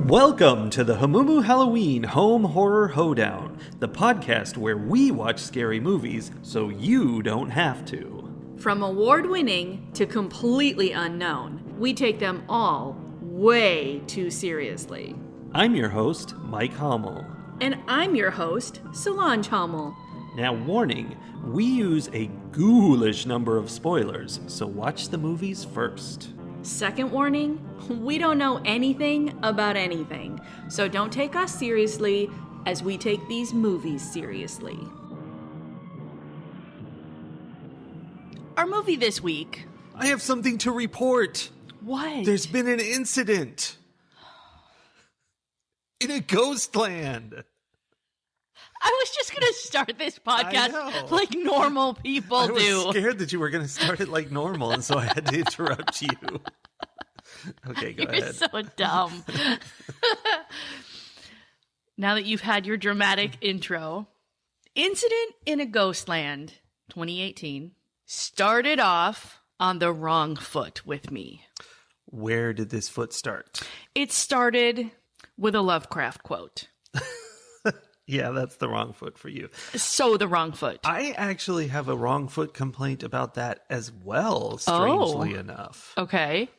Welcome to the Hamumu Halloween Home Horror Hoedown, the podcast where we watch scary movies so you don't have to. From award-winning to completely unknown, we take them all way too seriously. I'm your host, Mike Hommel. And I'm your host, Solange Hommel. Now, warning, we use a ghoulish number of spoilers, so watch the movies first. Second warning, we don't know anything about anything, so don't take us seriously as we take these movies seriously. Our movie this week... I have something to report. What? There's been an incident. In a ghostland. I was just going to start this podcast like normal people do. I was scared that you were going to start it like normal, and so I had to interrupt you. Okay, go ahead. You're so dumb. Now that you've had your dramatic intro, Incident in a Ghostland 2018 started off on the wrong foot with me. Where did this foot start? It started with a Lovecraft quote. Yeah, that's the wrong foot for you. So the wrong foot. I actually have a wrong foot complaint about that as well, strangely enough. Okay.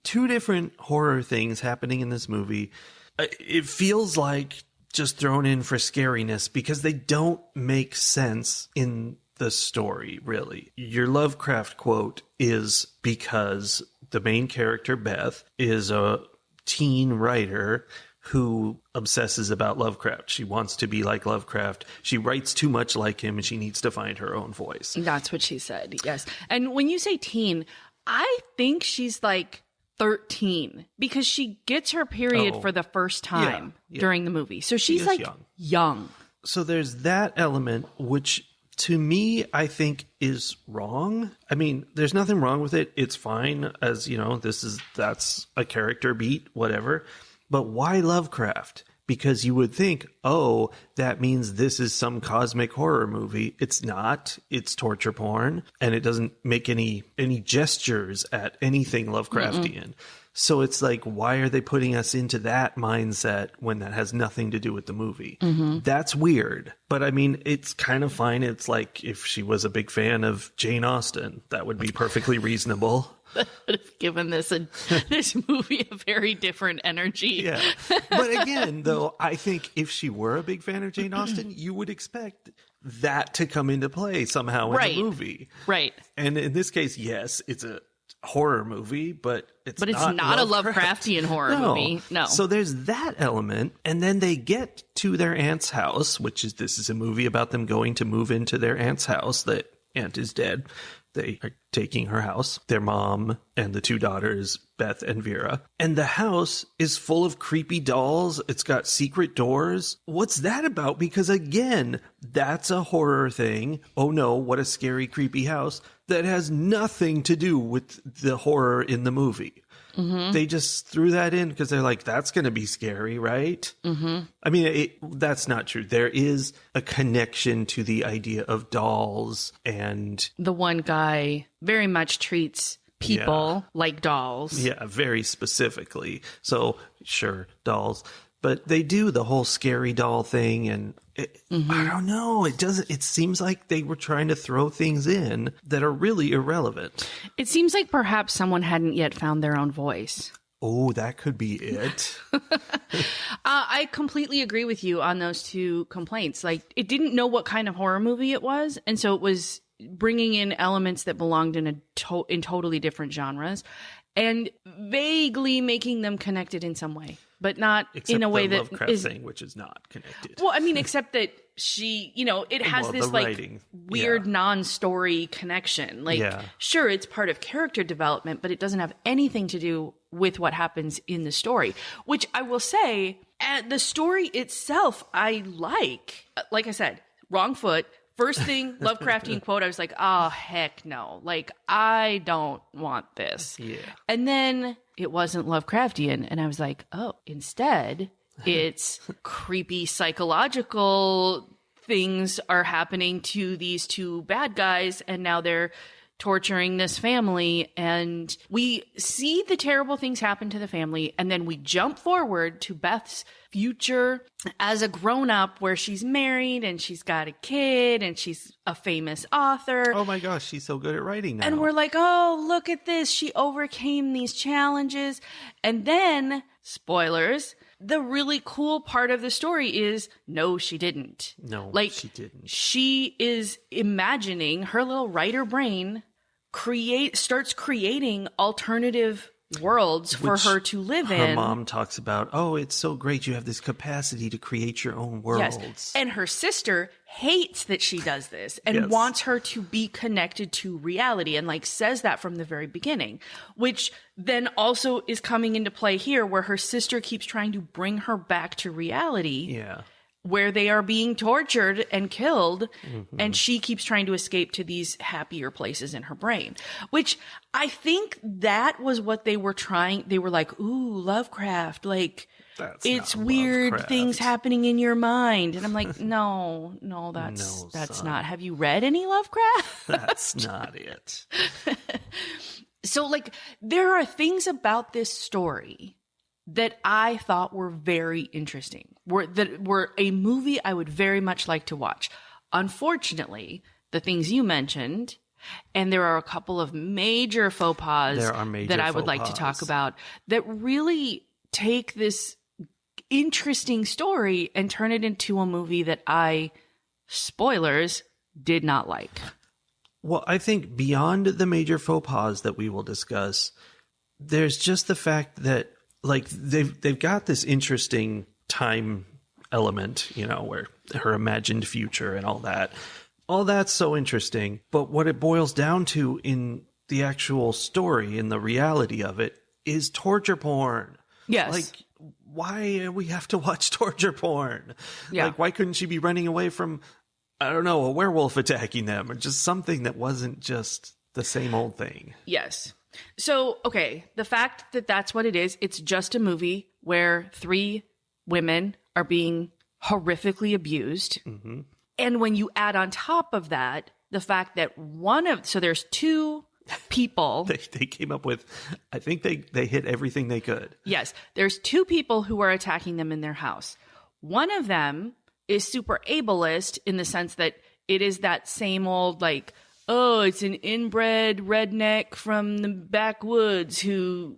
Two different horror things happening in this movie. It feels like just thrown in for scariness because they don't make sense in the story, really. Your Lovecraft quote is because the main character, Beth, is a teen writer who obsesses about Lovecraft. She wants to be like Lovecraft. She writes too much like him, and she needs to find her own voice. That's what she said, yes. And when you say teen, I think she's like 13 because she gets her period for the first time during the movie. So she's like young. So there's that element, which to me, I think is wrong. I mean, there's nothing wrong with it. It's fine as, you know, that's a character beat, whatever. But why Lovecraft? Because you would think, oh, that means this is some cosmic horror movie. It's not. It's torture porn. And it doesn't make any gestures at anything Lovecraftian. So it's like, why are they putting us into that mindset when that has nothing to do with the movie? That's weird. But I mean, it's kind of fine. It's like if she was a big fan of Jane Austen, that would be perfectly reasonable. That would have given this movie a very different energy. Yeah. But again, though, I think if she were a big fan of Jane Austen, you would expect that to come into play somehow in the movie. Right. And in this case, yes, it's a horror movie, but it's not a Lovecraftian horror movie. No. So there's that element. And then they get to their aunt's house, this is a movie about them going to move into their aunt's house. The aunt is dead. They are taking her house, their mom and the two daughters, Beth and Vera. And the house is full of creepy dolls. It's got secret doors. What's that about? Because again, that's a horror thing. Oh no, what a scary, creepy house. That has nothing to do with the horror in the movie. They just threw that in because they're like, that's going to be scary, right? I mean, that's not true. There is a connection to the idea of dolls, and the one guy very much treats people like dolls. Yeah, very specifically. So, sure, dolls. But they do the whole scary doll thing, and I don't know. It seems like they were trying to throw things in that are really irrelevant. It seems like perhaps someone hadn't yet found their own voice. Oh, that could be it. I completely agree with you on those two complaints. Like, it didn't know what kind of horror movie it was, and so it was bringing in elements that belonged in in totally different genres, and vaguely making them connected in some way, but not in a way that Lovecraft thing, which is not connected. Well, I mean, except that she, it has this like writing. Weird non-story connection. Like, sure, it's part of character development, but it doesn't have anything to do with what happens in the story, which I will say, the story itself, I like. Like I said, wrong foot. First thing, Lovecraftian quote, I was like, oh, heck no. Like, I don't want this. Yeah. And then it wasn't Lovecraftian. And I was like, oh, instead, it's creepy psychological things are happening to these two bad guys. And now they're torturing this family, and we see the terrible things happen to the family, and then we jump forward to Beth's future as a grown-up where she's married and she's got a kid and she's a famous author. Oh my gosh, she's so good at writing now. And we're like, oh, look at this. She overcame these challenges. And then, spoilers, the really cool part of the story is, no, she didn't. No, she didn't. She is imagining, her little writer brain starts creating alternative worlds for her to live in. Her mom talks about, oh, it's so great. You have this capacity to create your own worlds. Yes. And her sister hates that she does this and wants her to be connected to reality, and like says that from the very beginning, which then also is coming into play here where her sister keeps trying to bring her back to reality. Yeah. Where they are being tortured and killed, and she keeps trying to escape to these happier places in her brain, which I think that was what they were trying. They were like, ooh, Lovecraft, like, it's weird Lovecraft. Things happening in your mind. And I'm like, no, that's not. Have you read any Lovecraft? That's not it. So, like, there are things about this story that I thought were very interesting, that were a movie I would very much like to watch. Unfortunately, the things you mentioned, and there are a couple of major faux pas that I would like to talk about that really take this interesting story and turn it into a movie that spoilers, did not like. Well, I think beyond the major faux pas that we will discuss, there's just the fact that like they've got this interesting time element, where her imagined future and all that. All that's so interesting. But what it boils down to in the actual story, in the reality of it, is torture porn. Yes. Like, why do we have to watch torture porn? Yeah. Like, why couldn't she be running away from, I don't know, a werewolf attacking them, or just something that wasn't just the same old thing? Yes. So, okay, the fact that that's what it is, it's just a movie where 3 women are being horrifically abused. Mm-hmm. And when you add on top of that, the fact that so there's 2 people. they came up with, I think they hit everything they could. Yes. There's 2 people who are attacking them in their house. One of them is super ableist in the sense that it is that same old, like, oh, it's an inbred redneck from the backwoods who,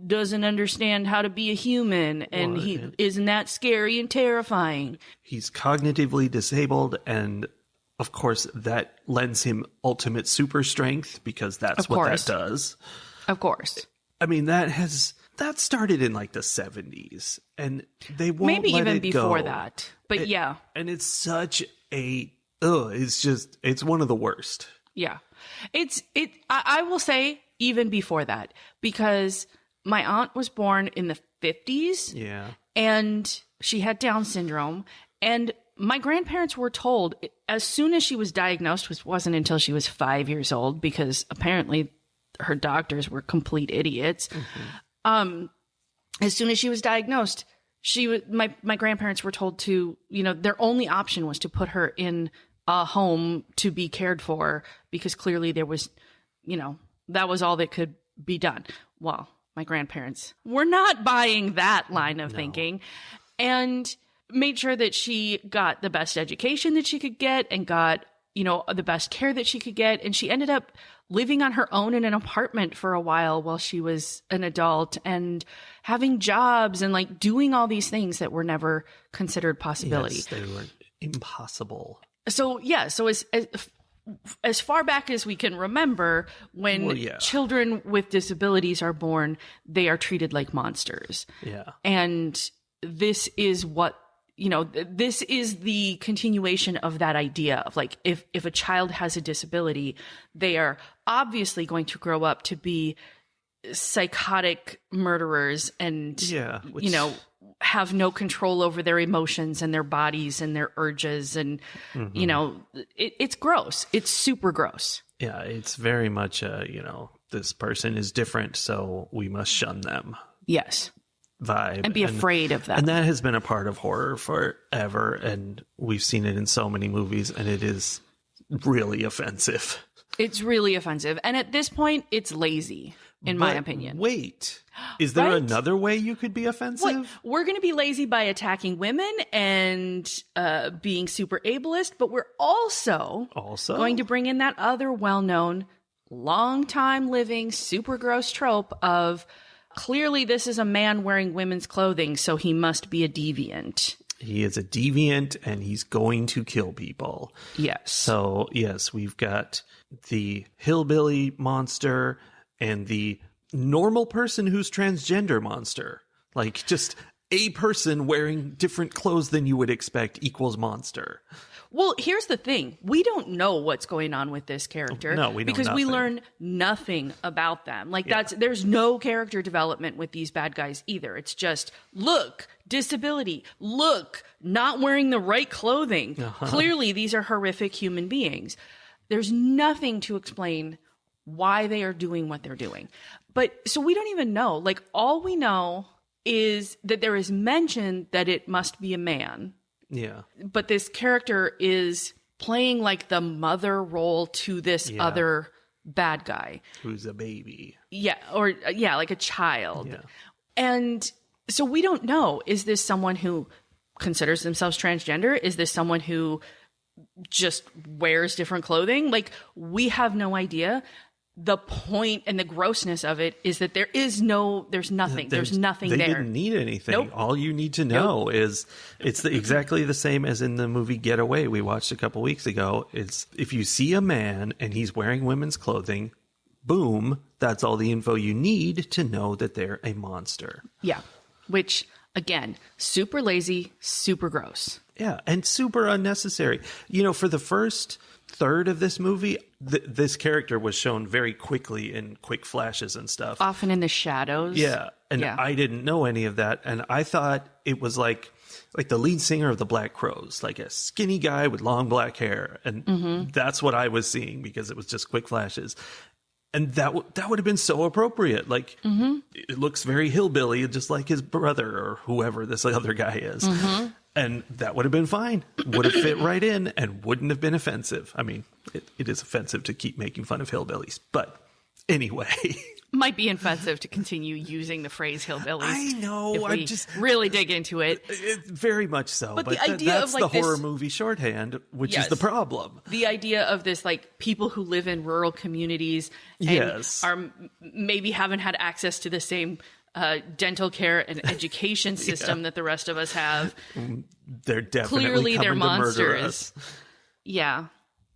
doesn't understand how to be a human. And isn't that scary and terrifying? He's cognitively disabled. And of course, that lends him ultimate super strength because that's what that does. Of course. I mean, that started in like the 70s, and they won't maybe let even it before go. that. But yeah. And it's such it's one of the worst. Yeah. I will say even before that, because my aunt was born in the 50s. Yeah. And she had Down syndrome. And my grandparents were told as soon as she was diagnosed, which wasn't until she was 5 years old, because apparently her doctors were complete idiots. Mm-hmm. As soon as she was diagnosed, my grandparents were told to, their only option was to put her in a home to be cared for, because clearly there was, that was all that could be done. Well, my grandparents were not buying that line of thinking, and made sure that she got the best education that she could get and got, the best care that she could get. And she ended up living on her own in an apartment for a while she was an adult, and having jobs and like doing all these things that were never considered possibility. Yes, they were impossible. So yeah, so as far back as we can remember, when children with disabilities are born, they are treated like monsters. Yeah. And this is what, this is the continuation of that idea of like, if a child has a disability, they are obviously going to grow up to be psychotic murderers and, have no control over their emotions and their bodies and their urges. And, it's gross. It's super gross. Yeah. It's very much, this person is different, so we must shun them. Yes. Vibe. And be afraid of them. And that has been a part of horror forever. And we've seen it in so many movies, and it is really offensive. It's really offensive. And at this point, it's lazy, in my opinion. Wait, is there another way you could be offensive? We're going to be lazy by attacking women and being super ableist, but we're also going to bring in that other well-known, long-time living, super gross trope of clearly this is a man wearing women's clothing, so he must be a deviant. He is a deviant and he's going to kill people. Yes. So, yes, we've got the hillbilly monster and the normal person who's transgender monster. Like, just a person wearing different clothes than you would expect equals monster. Well, here's the thing. We don't know what's going on with this character. No, we know because nothing. We learn nothing about them. Like there's no character development with these bad guys either. It's just, look, disability. Look, not wearing the right clothing. Clearly, these are horrific human beings. There's nothing to explain why they are doing what they're doing. But so we don't even know. Like, all we know is that there is mention that it must be a man. Yeah. But this character is playing like the mother role to this other bad guy. Who's a baby. Yeah. Or, like a child. Yeah. And so we don't know. Is this someone who considers themselves transgender? Is this someone who just wears different clothing? Like, we have no idea. The point and the grossness of it is that there's nothing there. They didn't need anything. Nope. All you need to know is it's exactly the same as in the movie Getaway we watched a couple weeks ago. It's if you see a man and he's wearing women's clothing, boom, that's all the info you need to know that they're a monster. Yeah. Which, again, super lazy, super gross. Yeah, and super unnecessary. You know, for the first third of this movie, this character was shown very quickly in quick flashes and stuff. Often in the shadows. Yeah, and I didn't know any of that, and I thought it was like the lead singer of the Black Crowes, like a skinny guy with long black hair, and that's what I was seeing because it was just quick flashes. And that would have been so appropriate. Like, it looks very hillbilly, just like his brother or whoever this other guy is. And that would have been fine. Would have fit right in and wouldn't have been offensive. I mean, it is offensive to keep making fun of hillbillies. But anyway. Might be offensive to continue using the phrase hillbillies. I know. If we really dig into it. Very much so. But the idea that's of like the horror movie shorthand, which is the problem. The idea of this, like, people who live in rural communities and are maybe haven't had access to the same dental care and education system that the rest of us have. They're definitely clearly they're monsters. Yeah.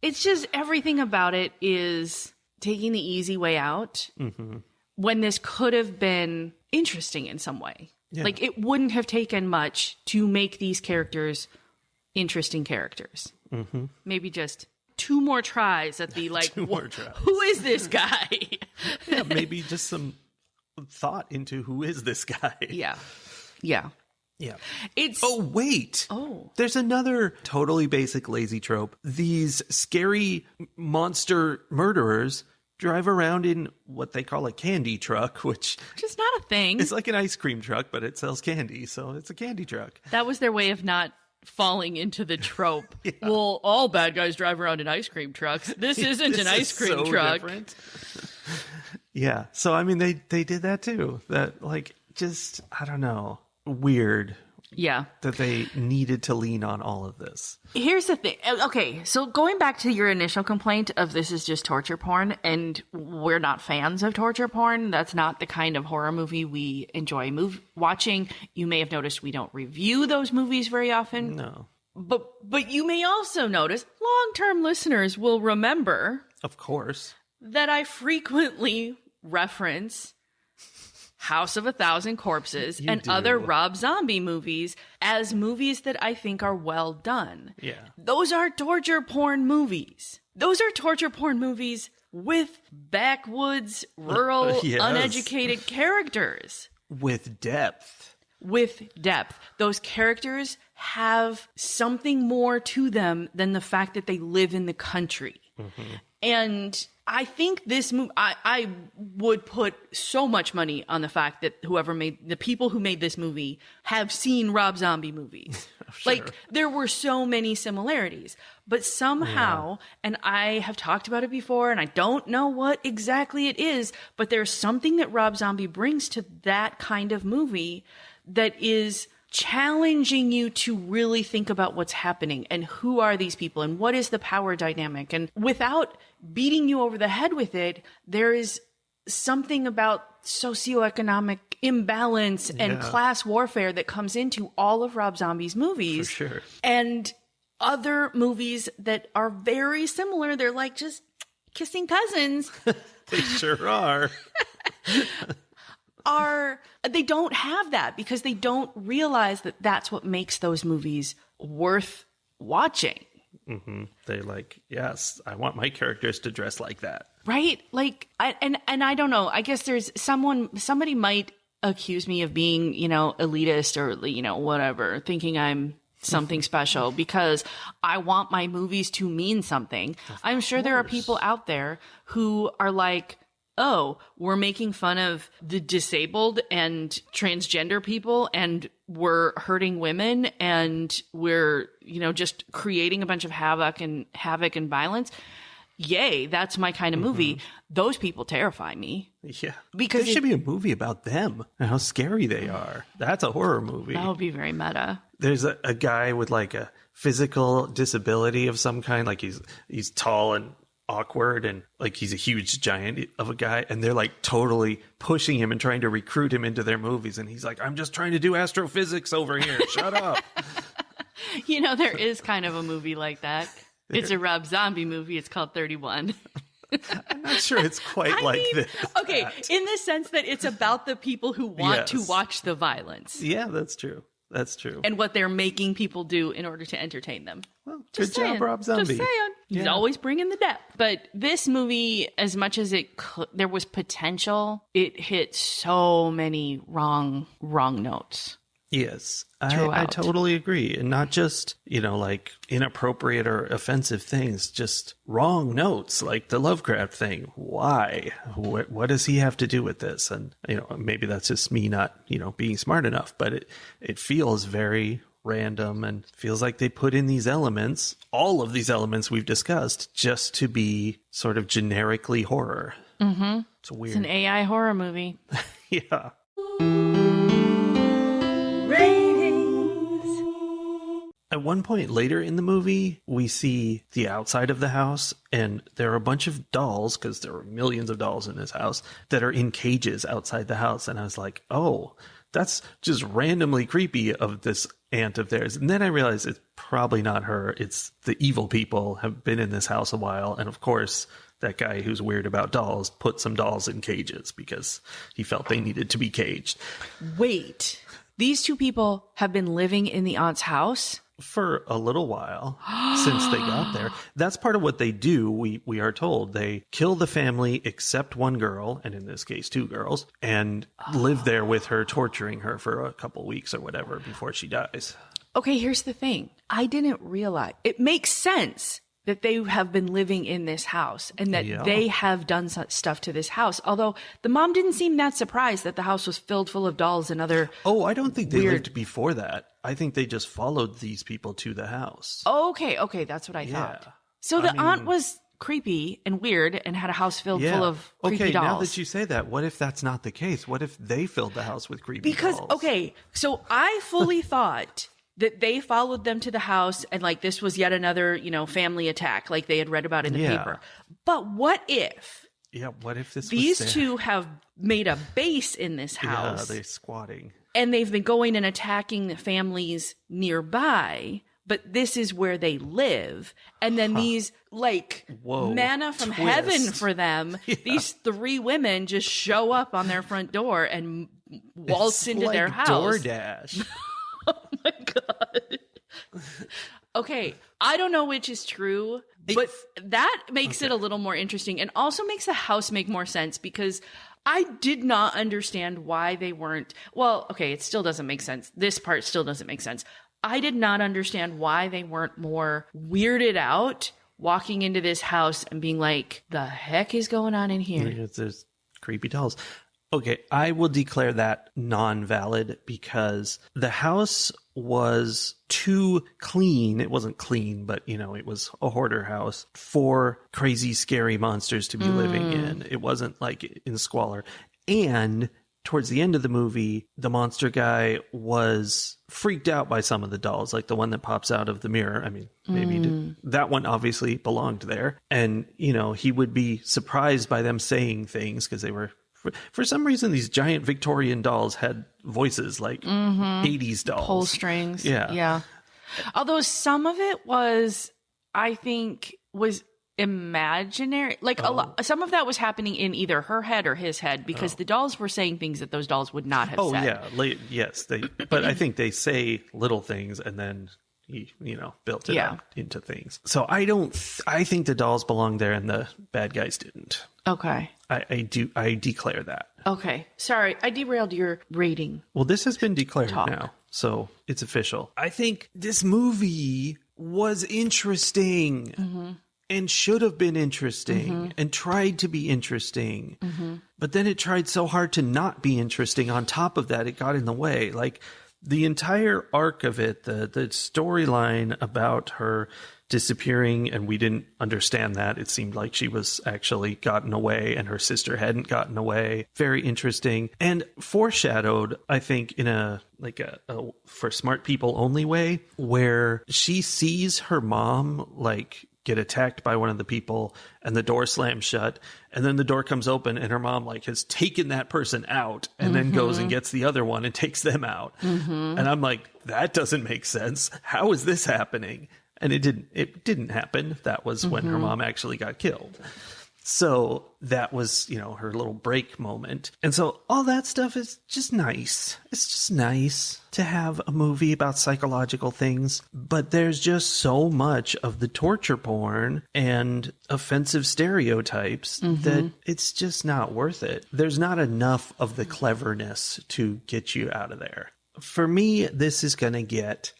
It's just everything about it is taking the easy way out when this could have been interesting in some way. Yeah. Like, it wouldn't have taken much to make these characters interesting characters. Maybe just 2 more tries at the, like, who is this guy? Yeah, maybe just some thought into who is this guy. Yeah. It's there's another totally basic lazy trope. These scary monster murderers drive around in what they call a candy truck, which is not a thing. It's like an ice cream truck, but it sells candy, so it's a candy truck. That was their way of not falling into the trope. Well, all bad guys drive around in ice cream trucks. This isn't an ice cream truck. Different. Yeah. So, I mean, they did that too. That, like, just, I don't know, weird. Yeah. That they needed to lean on all of this. Here's the thing. Okay. So going back to your initial complaint of this is just torture porn, and we're not fans of torture porn. That's not the kind of horror movie we enjoy watching. You may have noticed we don't review those movies very often. No. But you may also notice, long-term listeners will remember. Of course. That I frequently reference House of a Thousand Corpses and other Rob Zombie movies as movies that I think are well done. Yeah. Those are torture porn movies. Those are torture porn movies with backwoods, rural, uneducated characters. With depth. Those characters have something more to them than the fact that they live in the country. And I think this movie, I would put so much money on the fact that the people who made this movie have seen Rob Zombie movies. Sure. Like, there were so many similarities. But somehow, and I have talked about it before, and I don't know what exactly it is, but there's something that Rob Zombie brings to that kind of movie that is challenging you to really think about what's happening and who are these people and what is the power dynamic. And without beating you over the head with it, there is something about socioeconomic imbalance and class warfare that comes into all of Rob Zombie's movies. For sure. And other movies that are very similar, they're like just kissing cousins. They sure are. They don't have that because they don't realize that that's what makes those movies worth watching. Mm-hmm. They like, yes, I want my characters to dress like that. Right? Like, and I don't know. I guess there's somebody might accuse me of being, elitist or, whatever, thinking I'm something special because I want my movies to mean something. I'm sure there are people out there who are like, oh, we're making fun of the disabled and transgender people and we're hurting women and we're, just creating a bunch of havoc and violence. Yay, that's my kind of movie. Those people terrify me. Yeah. Because there should be a movie about them and how scary they are. That's a horror movie. That would be very meta. There's a guy with like a physical disability of some kind. Like he's tall and awkward and like he's a huge giant of a guy. And they're like totally pushing him and trying to recruit him into their movies. And he's like, I'm just trying to do astrophysics over here. Shut up. There is kind of a movie like that. It's a Rob Zombie movie. It's called 31. I'm not sure it's quite this. Okay, in the sense that it's about the people who want to watch the violence. Yeah, that's true. That's true. And what they're making people do in order to entertain them. Well, good job, Rob Zombie. Just saying. He's always bringing the depth. But this movie, as much as there was potential, it hit so many wrong notes. Yes, I totally agree. And not just, like inappropriate or offensive things, just wrong notes, like the Lovecraft thing. Why? What does he have to do with this? And, maybe that's just me not, being smart enough, but it feels very random and feels like they put in these elements, all of these elements we've discussed, just to be sort of generically horror. Mm-hmm. It's weird. It's an AI horror movie. Yeah. At one point later in the movie, we see the outside of the house, and there are a bunch of dolls, because there were millions of dolls in this house, that are in cages outside the house. And I was like, oh, that's just randomly creepy of this aunt of theirs. And then I realized it's probably not her. It's the evil people have been in this house a while. And of course, that guy who's weird about dolls put some dolls in cages because he felt they needed to be caged. Wait, these two people have been living in the aunt's house? For a little while since they got there. That's part of what they do. We are told they kill the family except one girl, and in this case, two girls, and live there with her, torturing her for a couple weeks or whatever before she dies. Okay, here's the thing. I didn't realize. It makes sense that they have been living in this house and that they have done stuff to this house. Although the mom didn't seem that surprised that the house was filled full of dolls and other. Oh, I don't think they lived before that. I think they just followed these people to the house. Okay, that's what I thought. So the aunt was creepy and weird and had a house filled full of creepy dolls. Okay, now that you say that, what if that's not the case? What if they filled the house with creepy dolls? Okay, so I fully thought that they followed them to the house and like this was yet another, family attack like they had read about in the paper. But what if what if these two have made a base in this house? Yeah, they're squatting. And they've been going and attacking the families nearby, but this is where they live. And then these manna from heaven for them, these three women just show up on their front door and waltz into their house. DoorDash. Oh my God. Okay, I don't know which is true, but that makes it a little more interesting and also makes the house make more sense because I did not understand why they weren't. Well, okay, it still doesn't make sense. This part still doesn't make sense. I did not understand why they weren't more weirded out walking into this house and being like, the heck is going on in here? There's creepy dolls. Okay, I will declare that non-valid because the house was too clean. It wasn't clean, but, it was a hoarder house for crazy, scary monsters to be living in. It wasn't like in squalor. And towards the end of the movie, the monster guy was freaked out by some of the dolls, like the one that pops out of the mirror. I mean, maybe that one obviously belonged there. And, he would be surprised by them saying things because they were, for some reason, these giant Victorian dolls had voices like 80s dolls. Pull strings. Yeah. Yeah. Although some of it was, I think, was imaginary. Like some of that was happening in either her head or his head because the dolls were saying things that those dolls would not have said. Oh, yeah. Yes. But I think they say little things and then he, built it up into things. So I think the dolls belong there and the bad guys didn't. Okay. I declare that. Okay. Sorry, I derailed your rating. Well, this has been declared now, so it's official. I think this movie was interesting and should have been interesting and tried to be interesting. But then it tried so hard to not be interesting. On top of that, it got in the way. Like the entire arc of it, the storyline about her disappearing, and we didn't understand that. It seemed like she was actually gotten away and her sister hadn't gotten away. Very interesting and foreshadowed, I think, in a for smart people only way, where she sees her mom get attacked by one of the people and the door slams shut and then the door comes open and her mom has taken that person out and then goes and gets the other one and takes them out. And I'm like, that doesn't make sense. How is this happening? And it didn't happen. That was when her mom actually got killed. So that was, her little break moment. And so all that stuff is just nice. It's just nice to have a movie about psychological things. But there's just so much of the torture porn and offensive stereotypes that it's just not worth it. There's not enough of the cleverness to get you out of there. For me, this is going to get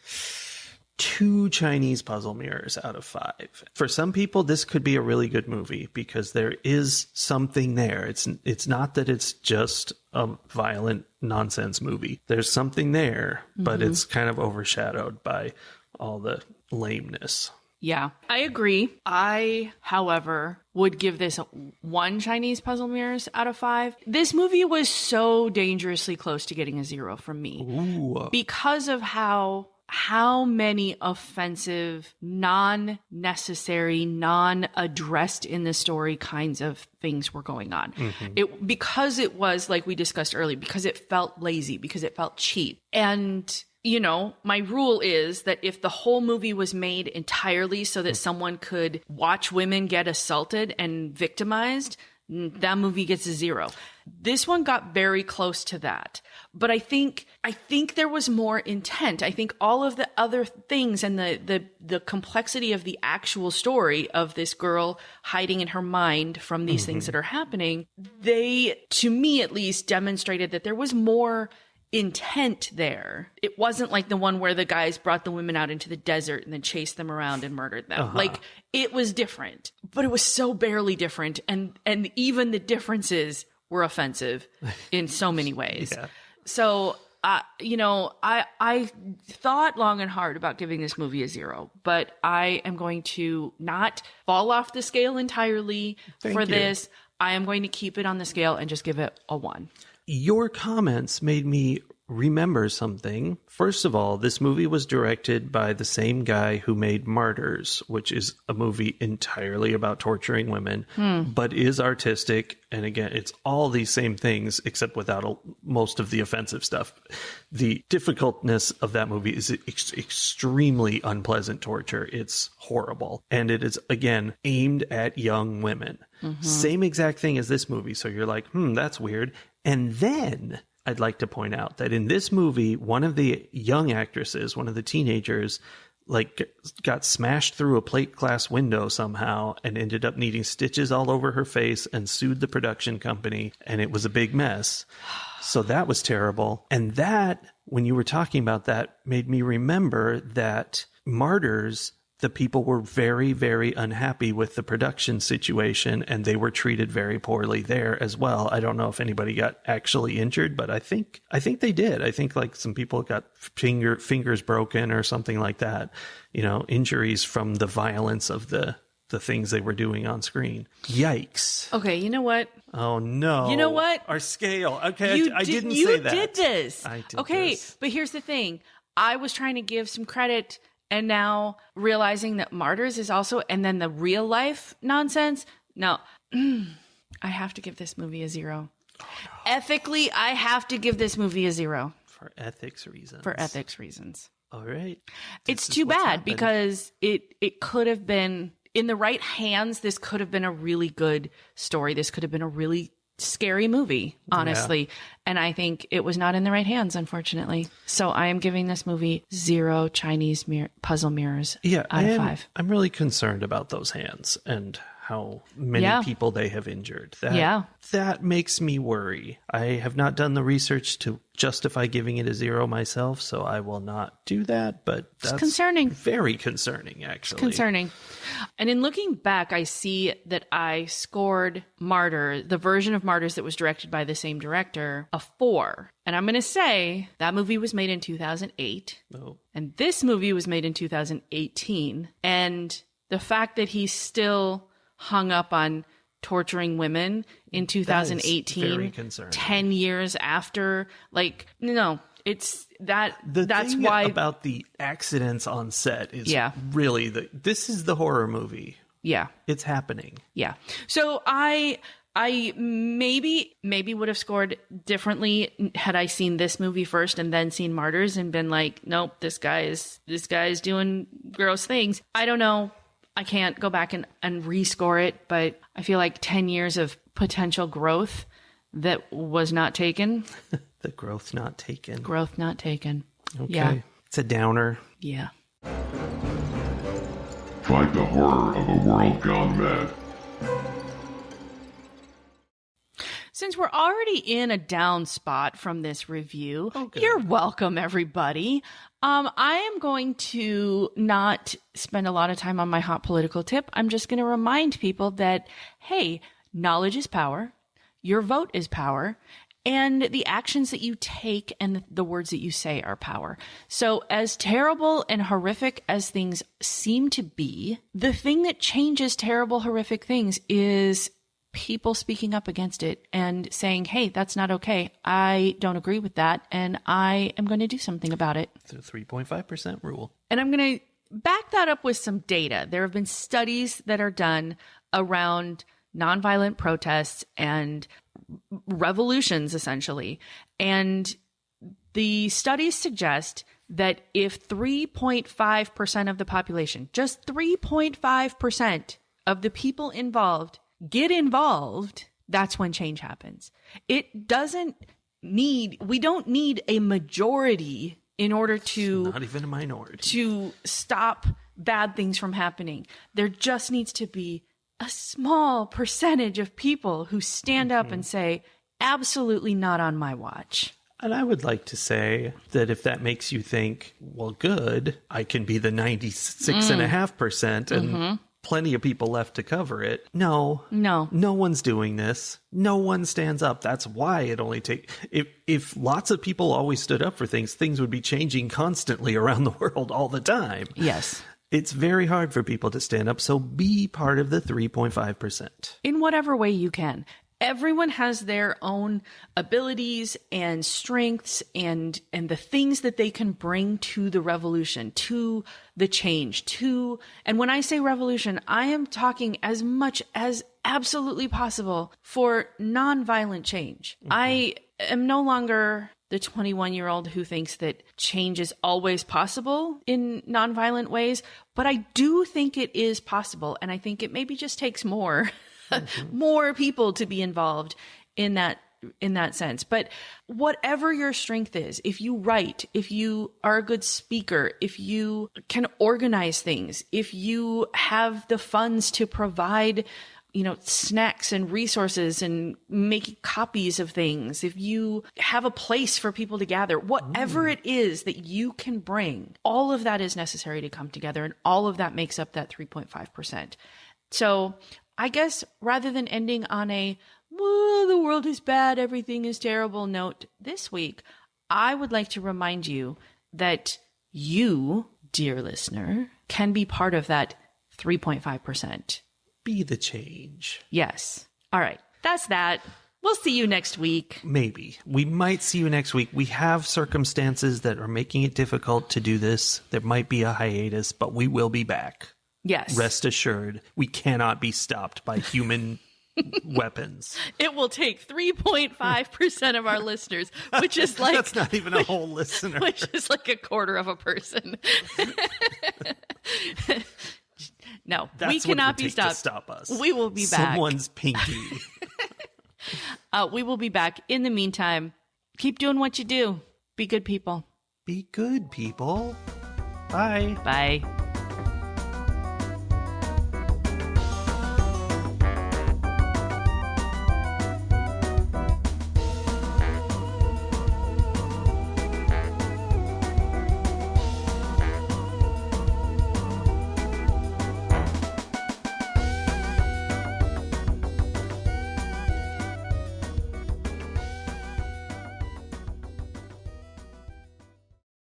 2 Chinese puzzle mirrors out of 5. For some people, this could be a really good movie because there is something there. It's not that it's just a violent nonsense movie. There's something there, but it's kind of overshadowed by all the lameness. Yeah, I agree. I, however, would give this 1 Chinese puzzle mirrors out of 5. This movie was so dangerously close to getting a 0 from me. Ooh. Because of how many offensive, non-necessary, non-addressed in the story kinds of things were going on. Because it was, like we discussed earlier, because it felt lazy, because it felt cheap. And, my rule is that if the whole movie was made entirely so that someone could watch women get assaulted and victimized, that movie gets a 0. This one got very close to that. But I think there was more intent. I think all of the other things and the complexity of the actual story of this girl hiding in her mind from these things that are happening, they, to me at least, demonstrated that there was more intent there. It wasn't like the one where the guys brought the women out into the desert and then chased them around and murdered them. It was different, but it was so barely different. And even the differences were offensive in so many ways. Yeah. So, I thought long and hard about giving this movie a 0, but I am going to not fall off the scale entirely this. I am going to keep it on the scale and just give it a 1. Your comments made me remember something. First of all, this movie was directed by the same guy who made Martyrs, which is a movie entirely about torturing women, but is artistic. And again, it's all these same things, except without most of the offensive stuff. The difficultness of that movie is extremely unpleasant torture. It's horrible. And it is, again, aimed at young women. Same exact thing as this movie. So you're like, that's weird. And then I'd like to point out that in this movie, one of the young actresses, one of the teenagers, got smashed through a plate glass window somehow and ended up needing stitches all over her face and sued the production company. And it was a big mess. So that was terrible. And that, when you were talking about that, made me remember that Martyrs the people were very, very unhappy with the production situation, and they were treated very poorly there as well. I don't know if anybody got actually injured, but I think they did. I think like some people got fingers broken or something like that. You know, injuries from the violence of the things they were doing on screen. Yikes. Okay, you know what? Oh, no. You know what? Our scale. Okay, I didn't say that. You did this. I did okay, this. But here's the thing. I was trying to give some credit, and now realizing that Martyrs is also, and then the real life nonsense. No, I have to give this movie a 0. Oh, no. Ethically, I have to give this movie a 0. For ethics reasons. For ethics reasons. All right. It's too bad because it could have been, in the right hands, this could have been a really good story. This could have been a really scary movie, honestly. Yeah. And I think it was not in the right hands, unfortunately. So I am giving this movie 0 Chinese puzzle mirrors out of 5. I'm really concerned about those hands and how many people they have injured. That makes me worry. I have not done the research to justify giving it a 0 myself, so I will not do that, but that's concerning. Very concerning, actually. It's concerning. And in looking back, I see that I scored Martyr, the version of Martyrs that was directed by the same director, a 4. And I'm going to say that movie was made in 2008. Oh. And this movie was made in 2018. And the fact that he's still hung up on torturing women in 2018, 10 years after, like, no, it's that. That's why about the accidents on set is really this is the horror movie. Yeah, it's happening. Yeah. So I maybe would have scored differently had I seen this movie first and then seen Martyrs and been like, nope, this guy is doing gross things. I don't know. I can't go back and rescore it, but I feel like 10 years of potential growth that was not taken. The growth not taken. Growth not taken. Okay. Yeah. It's a downer. Yeah. Fight the horror of a world gone mad. Since we're already in a down spot from this review, you're welcome, everybody. I am going to not spend a lot of time on my hot political tip. I'm just going to remind people that, hey, knowledge is power. Your vote is power. And the actions that you take and the words that you say are power. So as terrible and horrific as things seem to be, the thing that changes terrible, horrific things is people speaking up against it and saying, hey, that's not okay. I don't agree with that. And I am going to do something about it. The 3.5% rule. And I'm going to back that up with some data. There have been studies that are done around nonviolent protests and revolutions, essentially. And the studies suggest that if 3.5% of the population, just 3.5% of the people involved get involved, that's when change happens. We don't need a majority in order to, not even a minority, to stop bad things from happening. There just needs to be a small percentage of people who stand up and say, absolutely not on my watch. And I would like to say that if that makes you think, well, good, I can be the 96.5% and plenty of people left to cover it. No one's doing this. No one stands up. That's why it only takes, if lots of people always stood up for things would be changing constantly around the world all the time. Yes. It's very hard for people to stand up. So be part of the 3.5%. In whatever way you can. Everyone has their own abilities and strengths and the things that they can bring to the revolution, to the change, and when I say revolution, I am talking as much as absolutely possible for nonviolent change. I am no longer the 21-year-old who thinks that change is always possible in nonviolent ways, but I do think it is possible, and I think it maybe just takes more people to be involved in that sense. But whatever your strength is, if you write, if you are a good speaker, if you can organize things, if you have the funds to provide snacks and resources and making copies of things, if you have a place for people to gather, whatever it is that you can bring, all of that is necessary to come together. And all of that makes up that 3.5%. So I guess rather than ending on a, the world is bad, everything is terrible note this week, I would like to remind you that you, dear listener, can be part of that 3.5%. Be the change. Yes. All right. That's that. We'll see you next week. Maybe. We might see you next week. We have circumstances that are making it difficult to do this. There might be a hiatus, but we will be back. Yes. Rest assured, we cannot be stopped by human weapons. It will take 3.5% of our listeners, which is like... That's not even a whole listener. Which is like a quarter of a person. No, we cannot be stopped. To stop us. We will be back. Someone's pinky. We will be back. In the meantime, keep doing what you do. Be good people. Be good people. Bye. Bye.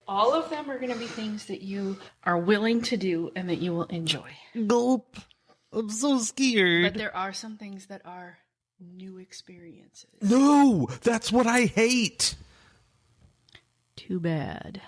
All of them are going to be things that you are willing to do and that you will enjoy. Gulp. I'm so scared. But there are some things that are new experiences. No, that's what I hate. Too bad.